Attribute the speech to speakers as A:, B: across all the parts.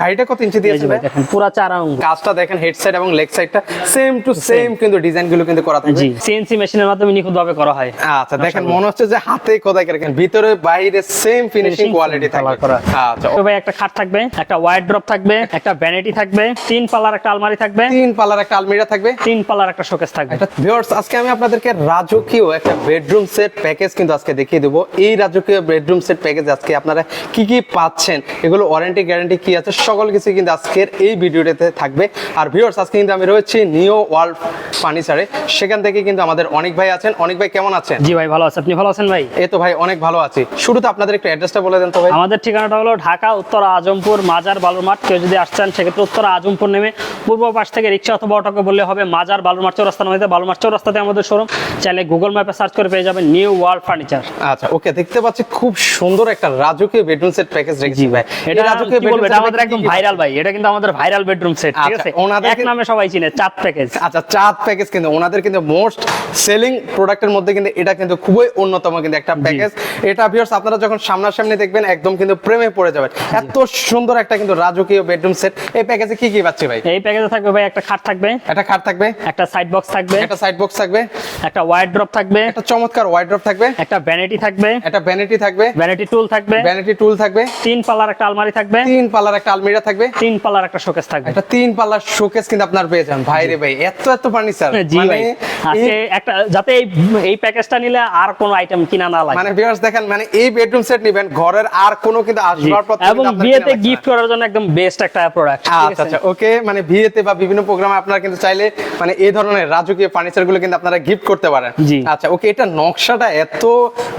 A: গাড়িটা কত ইঞ্চি দিয়েছে ভাই?
B: দেখেন পুরো 4 আঙ্গুল
A: কাজটা দেখেন, হেড সাইড এবং লেগ সাইডটা সেম টু সেম কিন্তু ডিজাইন গুলো কিন্তু করা থাকবে।
B: জি, সিএনসি মেশিনের মাধ্যমে নিখুঁতভাবে করা হয়।
A: আচ্ছা দেখেন মনে হচ্ছে যে হাতে খোদাই করে, ভিতরে বাইরে সেম ফিনিশিং কোয়ালিটি থাকবে। আচ্ছা
B: তো ভাই একটা খাট থাকবে, একটা ওয়াইড ড্রপ থাকবে, একটা ভ্যানিটি থাকবে, 3 পাল্লার একটা আলমারি থাকবে,
A: 3 পাল্লার একটা আলমিরা থাকবে,
B: 3 পাল্লার একটা শোকেস থাকবে।
A: ভিউয়ার্স আজকে আমি আপনাদেরকে রাজকীয় একটা বেডরুম সেট প্যাকেজ কিন্তু আজকে দেখিয়ে দেবো। এই রাজকীয় বেডরুম সেট প্যাকেজ আজকে আপনারা কি কি পাচ্ছেন, এগুলো ওয়ারেন্টি গ্যারান্টি কি আছে, সকল কিছু কিন্তু আজকের এই ভিডিওটাতে থাকবে। আর ভিউয়ার্স আজকে কিন্তু আমি রয়েছি নিউ ওয়ার্ল্ড ফার্নিচারে, সেখান থেকে কিন্তু আমাদের অনেক ভাই আছেন। অনেক ভাই কেমন আছেন?
B: জি ভাই ভালো আছি, আপনি ভালো আছেন ভাই?
A: এই তো ভাই অনেক ভালো আছি। শুরুতে আপনাদের একটু অ্যাড্রেসটা বলে দেন তো ভাই।
B: আমাদের ঠিকানাটা হলো ঢাকা উত্তর আজমপুর মাজার বালুর মাঠ। কেউ যদি আসছেন সেক্ষেত্রে উত্তর আজমপুর নেমে পূর্ব পাশ থেকে রিক্সা অথবা অটোকে বললে হবে মাজার বালুর মাঠ চৌরাস্তা নামে। বালুর মাঠ চৌরাস্তাতে আমাদের শোরুম, চাইলে গুগল ম্যাপে সার্চ করে পেয়ে যাবেন নিউ ওয়ার্ল্ড ফার্নিচার।
A: আচ্ছা ওকে, দেখতে পাচ্ছি খুব সুন্দর একটা রাজকীয় বেডরুম সেট প্যাকেজ রেখেছি ভাই।
B: এটা রাজকীয় বেডরুম সেট আমাদের একদম ভাইরাল ভাই, এটা কিন্তু আমাদের ভাইরাল বেডরুম সেট, ঠিক আছে?
A: ওনাদের
B: এক নামে সবাই চিনে, চাঁদ প্যাকেজ।
A: আচ্ছা চাঁদ প্যাকেজ কিন্তু ওনাদের কিন্তু মোস্ট সেলিং প্রোডাক্টের মধ্যে কিন্তু এটা কিন্তু খুবই অন্যতম কিন্তু একটা প্যাকেজ। এটা ভিউয়ার্স আপনারা যখন সামনাসামনি দেখবেন একদম কিন্তু প্রেমে পড়ে যাবেন। এত সুন্দর একটা কিন্তু রাজকীয় বেডরুম সেট। এই প্যাকেজে কি কি পাচ্ছি ভাই?
B: এই প্যাকেজে থাকবে ভাই একটা খাট থাকবে,
A: একটা খাট থাকবে,
B: একটা সাইড বক্স থাকবে,
A: একটা সাইড বক্স থাকবে,
B: একটা ওয়াইড ড্রপ থাকবে,
A: একটা চমৎকার ওয়াইড্রপ থাকবে,
B: একটা ভ্যানিটি থাকবে,
A: একটা ভ্যানিটি থাকবে,
B: ভ্যানিটি টুল থাকবে,
A: ভ্যানিটি টুল থাকবে,
B: 3 পাল্লার একটা আলমারি থাকবে,
A: 3 পাল্লার একটা আলমিরা থাকবে,
B: 3 পাল্লার একটা শোকেস থাকবে।
A: একটা 3 পাল্লার শোকেস কিন্তু আপনার পেয়ে যান। ভাই রে ভাই এত এত ফার্নিচার
B: জি ভাই, আজকে একটা যাতে এই প্যাকেজটা নিলে আর কোনো আইটেম কিনা না লাগে।
A: মানে ভিউয়ার্স দেখেন, মানে এই বেডরুম সেট নেবেন, ঘরের আর কোনো কিন্তু আসবাবপত্র
B: এবং বিয়েতে গিফট করার জন্য একদম বেস্ট একটা প্রোডাক্ট।
A: আচ্ছা আচ্ছা ওকে, মানে বিয়েতে বা বিভিন্ন প্রোগ্রামে আপনারা কিন্তু চাইলে মানে এই ধরনের রাজকীয় ফার্নিচার গুলো কিন্তু আপনারা গিফট করতে পারেন। আচ্ছা ওকে, এটা নকশাটা এত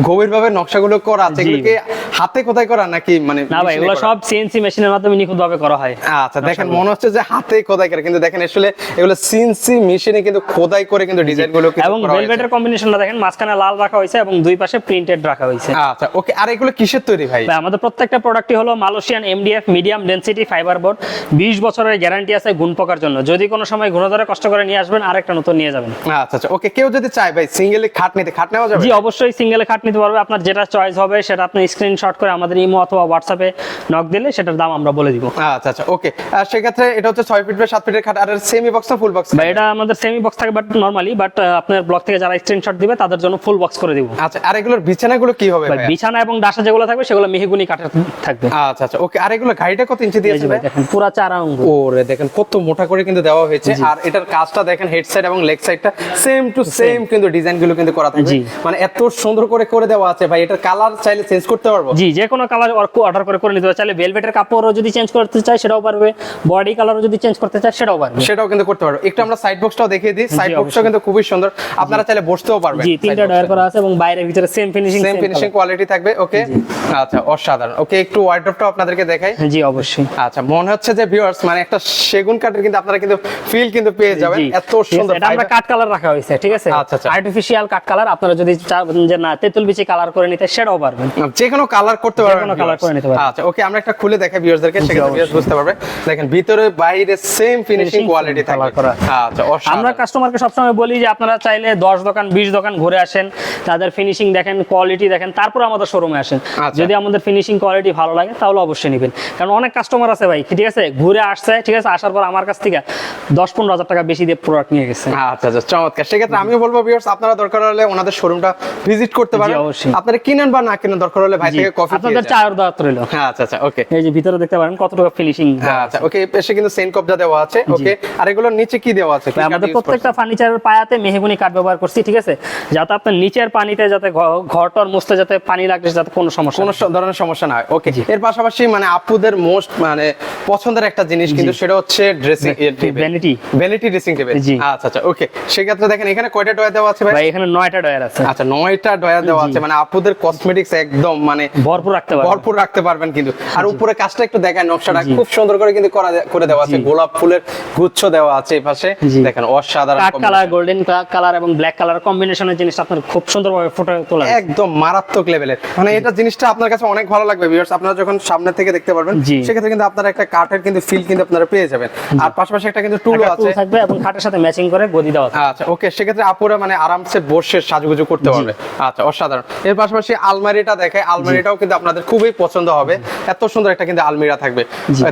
A: গভীরভাবে নকশাগুলো করা আছে, এগুলো কি হাতে খোদাই করা নাকি মানে?
B: না ভাই, এগুলো সব সিএনসি মেশিনের মাধ্যমে নিখুঁতভাবে করা হয়।
A: আচ্ছা দেখেন মনে হচ্ছে যে হাতে খোদাই করে, কিন্তু দেখেন আসলে এগুলো সিএনসি মেশিনে কিন্তু খোদাই করে কিন্তু ডিজাইন গুলো কিন্তু
B: এবং ভেলভেটের কম্বিনেশনটা দেখেন, মাঝখানে লাল রাখা হয়েছে এবং দুই পাশে প্রিন্টেড রাখা হয়েছে।
A: আচ্ছা ওকে, আর এগুলো কিসের তৈরি ভাই?
B: আমাদের প্রত্যেকটা প্রোডাক্টই হলো Malaysian MDF medium density fibre board. 20 বছরের গ্যারান্টি আছে গুণ পোকার জন্য। যদি কোনো সময় গুণ ধরে কষ্ট করে নিয়ে আসবেন, আরেকটা নতুন নিয়ে যাবেন।
A: আচ্ছা আচ্ছা ওকে, কেউ যদি চায় ভাই সিঙ্গেলে খাট নিতে, খাট নেওয়া যাবে?
B: জি অবশ্যই সিঙ্গেলে খাট নিতে পারবে। আপনার যেটা চয়েস হবে সেটা আপনি স্ক্রিনশট করে আমাদের ইমো অথবা হোয়াটসঅ্যাপে নক দিলে সেটার দাম আমরা বলে দিব।
A: আচ্ছা আচ্ছা ওকে, সেক্ষেত্রে এটা হচ্ছে 6 ফিট বাই 7 ফিটের খাট। আর সেমি বক্স না ফুল বক্স?
B: ভাই এটা আমাদের সেমি বক্স থাকে বাট নরমালি, বাট আপনার ব্লগ থেকে যারা স্ক্রিনশট দিবে তাদের জন্য ফুল বক্স করে দিব।
A: আচ্ছা, আর এগুলোর বিছানাগুলো কি হবে ভাই?
B: বিছানা এবং ডাসা যেগুলো থাকবে সেগুলো মেহগনি কাঠের থাকবে।
A: আচ্ছা আচ্ছা ওকে, আর এগুলো গাড়িটা কত ইঞ্চি দিয়েছে ভাই?
B: দেখেন পুরো 4 আঙ্গুল।
A: ওরে দেখেন কত মোটা করে কিন্তু দেওয়া হয়েছে। আর এটার কাজটা দেখেন, হেড সাইড এবং লেগ সাইডটা সেম টু সেম কিন্তু ডিজাইন গুলো কিন্তু করা থাকবে। মানে এত সুন্দর করে করে দেওয়া আছে ভাই। এটার কালার চাইলে চেঞ্জ করতে পারবো?
B: জি, যে কোনো কালার অর্ডার করে নিতে পারবে। চাইলে ভেলভেটের কাপড়ও যদি চেঞ্জ করতে চাই সেটাও পারবে, বডি কালারও যদি চেঞ্জ করতে চাই সেটাও পারবে,
A: সেটাও কিন্তু করতে পারবে। একটু আমরা সাইড বক্সটাও দেখিয়ে দিই। সাইড বক্সটা কিন্তু খুবই সুন্দর, আপনারা চাইলে বসতেও পারবেন।
B: জি, 3টা ডয়ার করা আছে এবং বাইরে ভিতরে সেম
A: ফিনিশিং কোয়ালিটি থাকবে। ওকে আচ্ছা অসাধারণ। ওকে, একটু ওয়ার্ডরোবটাও আপনাদেরকে দেখাই।
B: জি অবশ্যই।
A: আচ্ছা মনে হচ্ছে যে ভিউয়ার্স মানে একটা সেগুন কাঠের কিন্তু আপনারা কিন্তু ফিল কিন্তু পেয়ে যাবেন। এত সুন্দর।
B: এটা আমরা কাট কালার রাখা হয়েছে, ঠিক আছে?
A: আচ্ছা আচ্ছা,
B: আর্টিফিশিয়াল কাট কালার। আপনারা যদি চান যে না তেতুল বিচি কালার করে নিতে সেটাও পারবেন,
A: যে কোনো কালার করতে পারবেন,
B: যে কোনো কালার করে নিতে পারবেন।
A: আচ্ছা ওকে, আমরা একটা খুলে দেখাই ভিউয়ারদেরকে, সেক্ষেত্রে ভিউয়ার্স বুঝতে পারবে। দেখেন ভিতরে বাইরে সেম ফিনিশিং কোয়ালিটি থাকবে। আচ্ছা অসাধারণ।
B: আমরা কাস্টমারকে সবসময় বলি যে আপনারা চাইলে 10 দোকান 20 দোকান ঘুরে আসেন, তাদের ফিনিশিং দেখেন, কোয়ালিটি দেখেন, তারপর আমাদের শোরুমে আসেন। যদি আমাদের ফিনিশিং কোয়ালিটি ভালো লাগে তাহলে অবশ্যই নেবেন। কারণ অনেক কাস্টমার আছে ভাই, ঠিক আছে, ঘুরে আসছে, ঠিক আছে, আসার পর আমার কাছ থেকে 10-15 হাজার টাকা বেশি দিয়ে প্রোডাক্ট নিয়ে গেছে।
A: আচ্ছা আচ্ছা চমৎকার। সেক্ষেত্রে আমিও বলবো ভিউয়ার্স আপনারা দরকার হলে ওনাদের শোরুমটা ভিজিট করতে পারেন। আপনারা কিনেন বা না কিনেন, দরকার হলে ভাই থেকে কফি
B: আপনাদের চায়ের দাওয়াত রইল।
A: আচ্ছা আচ্ছা ওকে,
B: এই যে ভিতরে দেখতে পারেন কতটুকু ফিনিশিং।
A: আচ্ছা ওকে, এসে কিন্তু সেন কবজা দেওয়া আছে। ওকে, আর এগুলোর নিচে কি দেওয়া আছে?
B: আমাদের প্রত্যেকটা ফার্নিচারের পায়াতে মেহগনি কাঠ ব্যবহার করছি, ঠিক আছে, যাতে আপনার নিচের পানিতে যাতে ঘরটার মুছতে যাতে পানি লাগলে যাতে কোনো সমস্যা, কোনো
A: ধরনের সমস্যা না হয়। ওকে, এর পাশাপাশি মানে আপুদের মোস্ট মানে পছন্দের একটা জিনিস কিন্তু সেটা হচ্ছে ড্রেসিং ভ্যানিটি ড্রেসিং টেবিল। আচ্ছা আচ্ছা ওকে, সেক্ষেত্রে দেখেন এখানে কয়টা ডয়ার দেওয়া আছে ভাই?
B: এখানে 9টা ডয়ার আছে।
A: আচ্ছা 9টা ডয়ার দেওয়া আছে, মানে আপুদের কসমেটিক্স একদম মানে ভরপুর রাখতে পারবেন কিন্তু। আর উপরে কাজটা একটু দেখায়, নকশাটা খুব সুন্দর করে কিন্তু করে দেওয়া আছে। গোলাপ ফুলের গুচ্ছ দেওয়া আছে এই পাশে, দেখেন অসাধারণ।
B: কাট কালার, গোল্ডেন কালার এবং ব্ল্যাক কালার কম্বিনেশনের জিনিস আপনার খুব সুন্দরভাবে ফুটে তোলা,
A: একদম মারাত্মক লেভেলের। মানে এটা জিনিসটা আপনার কাছে অনেক ভালো লাগবে ভিউয়ার্স, আপনারা যখন সামনে থেকে দেখতে পারবেন। সেক্ষেত্রে কিন্তু আপনারা একটা কাঠের কিন্তু ফিল কিন্তু আপনারা পেয়ে যাবেন। আর পাশাপাশি একটা কিন্তু টুলও
B: একটা
A: আছে
B: tool থাকবে এবং খাটের সাথে ম্যাচিং করে গদি দেওয়া থাকবে।
A: আচ্ছা ওকে, সেক্ষেত্রে আপুরা মানে আরামসে বসে সাজুগুজু করতে পারবে। আচ্ছা অসাধারণ। এর পাশাপাশি আলমারিটা দেখে, আলমারিটাও কিন্তু আপনাদের খুবই পছন্দ হবে, এত সুন্দর একটা কিন্তু আলমিরা থাকবে।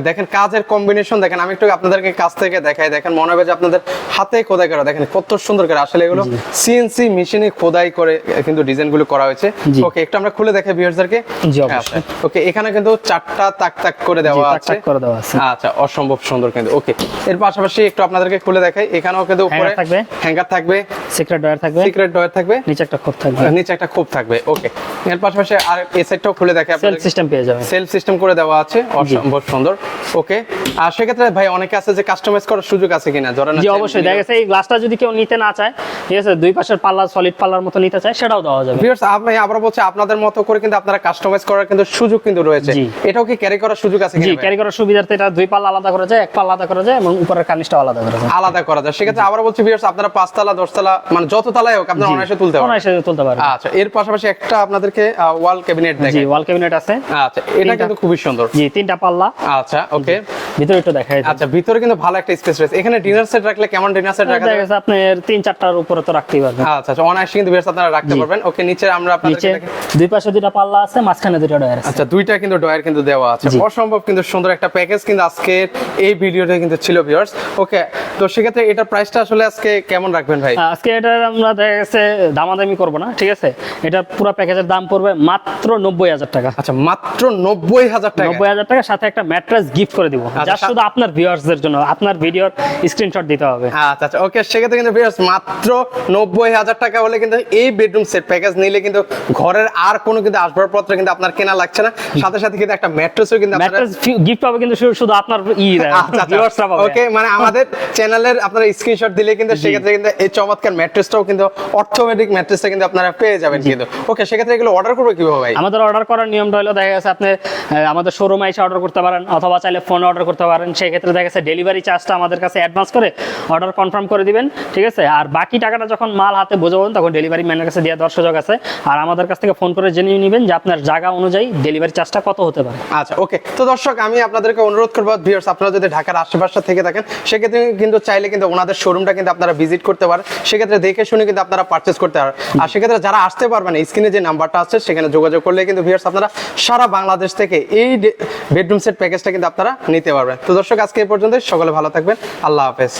A: দেখেন কাজের কম্বিনেশন দেখেন, আমি একটু আপনাদেরকে কাছ থেকে দেখাই, দেখেন মনে হবে যে আপনাদের হাতে খোদাই করা, দেখেন কত সুন্দর করে, আসলে এগুলো সিএনসি মেশিনে খোদাই করে কিন্তু ডিজাইনগুলো করা হয়েছে। ওকে, একটু আমরা খুলে দেখাই ভিউয়ারদেরকে।
B: জি অবশ্যই।
A: ওকে, এখানে কিন্তু 4টা তাক তাক করে দেওয়া আছে।
B: টাক করে দেওয়া আছে।
A: আচ্ছা অসম্ভব সুন্দর কিন্তু। ওকে, এর পাশাপাশি একটু আপনাদেরকে খুলে দেখাই, এখানেও কিন্তু উপরে
B: থাকবে,
A: হ্যাঙ্গার থাকবে,
B: সিক্রেট ডয়ার থাকবে,
A: সিক্রেট ডয়ার থাকবে,
B: নিচে একটা খোপ থাকবে,
A: নিচে একটা খোপ থাকবে। ওকে, এর পাশাপাশি আর এই সাইডটাও খুলে দেখাই,
B: সেলফ সিস্টেম পেয়ে যাবেন,
A: সেলফ সিস্টেম করে দেওয়া আছে, অসম্ভব সুন্দর। ওকে, আর সেক্ষেত্রে ভাই অনেকে আছে যে কাস্টমাইজ করার সুযোগ আছে কিনা, ধরেন
B: জি অবশ্যই। দেখা গেছে এই গ্লাসটা যদি কেউ নিতে না চায়, ঠিক আছে, দুই পাশের পাল্লা সলিড পাল্লার মতো নিতে চায়, সেটাও দেওয়া যাবে।
A: ভিউয়ার্স আমি আবার বলছি, আপনাদের মতো করে কিন্তু আপনারা কাস্টমাইজ করার কিন্তু সুযোগ কিন্তু রয়েছে। এটাও কি ক্যারি করার সুযোগ আছে
B: জি,
A: কিনা?
B: ক্যারি করার সুবিধার্থে এটা দুই পাল্লা আলাদা করা যায়, এক পাল্লা আলাদা করা যায় এবং উপরের কার্নিশটাও আলাদা করা যায়,
A: আলাদা করা যায়। সেক্ষেত্রে আবার বলছি ভিউয়ার্স, আপনারা 5 তলা 10 তলা মানে যত তলায় হোক আপনারা অনায়াসে তুলতে পারবেন,
B: অনায়াসে তুলতে পারবেন।
A: আচ্ছা, এর পাশাপাশি একটা আপনাদেরকে ওয়াল ক্যাবিনেট
B: জি,
A: দেখাই।
B: ওয়াল ক্যাবিনেট আছে।
A: আচ্ছা, এটা কিন্তু খুবই সুন্দর।
B: জি, 3টা পাল্লা।
A: আচ্ছা ওকে,
B: ভিতরে একটু দেখাই।
A: আচ্ছা, ভিতরে কিন্তু ভালো একটা স্পেস রয়েছে। এখানে ডিনার সেট রাখলে কেমন ডিনার সেট রাখা
B: দেখা
A: যাবে?
B: গেছে আপনার 3-4টার উপরে তো রাখতেই পারবেন।
A: আচ্ছা আচ্ছা, অনায়াসে কিন্তু ভিউয়ার্স আপনারা রাখতে পারবেন। ওকে, নিচে আমরা আপনাদেরকে
B: নিচে
A: দেখাই।
B: দুই পাশে দুইটা পাল্লা আছে, মাঝখানে দুইটা ডয়ার আছে।
A: আচ্ছা, দুইটা কিন্তু ডয়ার কিন্তু দেওয়া আছে। অসম্ভব কিন্তু সুন্দর একটা প্যাকেজ কিন্তু আজকে এই ভিডিওতে কিন্তু ছিল ভিউয়ার্স। ওকে, তো সেক্ষেত্রে এটা প্রাইসটা আসলে আজকে কেমন রাখবেন ভাই?
B: আজকে এটা আমরা দেখা গেছে দামাদামি করব না, ঠিক আছে। এটা পুরো প্যাকেজের দাম পড়বে মাত্র 90,000 টাকা।
A: আচ্ছা, মাত্র 90,000 টাকা।
B: 90,000 টাকার সাথে একটা ম্যাট্রেস গিফট করে দিব, যা শুধু আপনার ভিউয়ার্সদের জন্য। আপনার ভিডিওর স্ক্রিনশট দিতে হবে।
A: আচ্ছা আচ্ছা ওকে, সেক্ষেত্রে কিন্তু ভিউয়ার্স মাত্র 90,000 টাকা হলে কিন্তু এই বেডরুম সেট প্যাকেজ নিলে কিন্তু ঘরের আর কোনো কিন্তু আসবাবপত্র কিন্তু আপনার কেনা লাগছে না, সাথে সাথে কিন্তু একটা ম্যাট্রেসও কিন্তু আপনারা
B: ম্যাট্রেস গিফট পাবে, কিন্তু শুধু আপনার ভিউয়ার্সরা পাবে।
A: ওকে, মানে আমাদের চ্যানেলের আপনারা স্ক্রিনশট দিলে কিন্তু সেক্ষেত্রে কিন্তু এই চমৎকার ম্যাট্রেসটাও কিন্তু অর্থোপেডিক ম্যাট্রেসটা কিন্তু আপনারা পেয়ে যাবেন কিন্তু। ওকে, সেক্ষেত্রে এগুলো অর্ডার করবে কিভাবে ভাই?
B: আমাদের অর্ডার করার নিয়মটা হলো, দেখা গেছে আপনি আমাদের শোরুমে এসে অর্ডার করতে পারেন, অথবা চাইলে ফোনে অর্ডার করতে পারেন। সেই ক্ষেত্রে দেখা গেছে ডেলিভারি চার্জটা আমাদের কাছে অ্যাডভান্স করে অর্ডার কনফার্ম করে দিবেন, ঠিক আছে। আর বাকি টাকাটা যখন মাল হাতে বোঝাবেন তখন ডেলিভারি ম্যানের কাছে দেওয়ার সুযোগ আছে। আর আমাদের কাছ থেকে ফোন করে জেনে নেবেন যে আপনার জায়গা অনুযায়ী ডেলিভারি চার্জটা কত হতে পারে।
A: আচ্ছা ওকে, তো দর্শক আমি আপনাদেরকে অনুরোধ করবো ভিউয়ার্স, আপনারা যদি ঢাকার আশেপাশে থেকে থাকেন সেক্ষেত্রে কিন্তু চাইলে কিন্তু ওনাদের শোরুমটা কিন্তু আপনারা ভিজিট করতে পারেন, সেক্ষেত্রে দেখে শুনে কিন্তু আপনারা পারচেজ করতে পারেন। আর সেক্ষেত্রে যারা আসতে পারবেন, স্ক্রিনে যে নাম্বারটা আছে সেখানে যোগাযোগ করলে কিন্তু ভিউয়ার্স আপনারা সারা বাংলাদেশ থেকে এই বেডরুম সেট প্যাকেজটা কিন্তু আপনারা নিতে পারবেন। তো দর্শক আজকে এই পর্যন্ত, সকলে ভালো থাকবেন, আল্লাহ হাফেজ।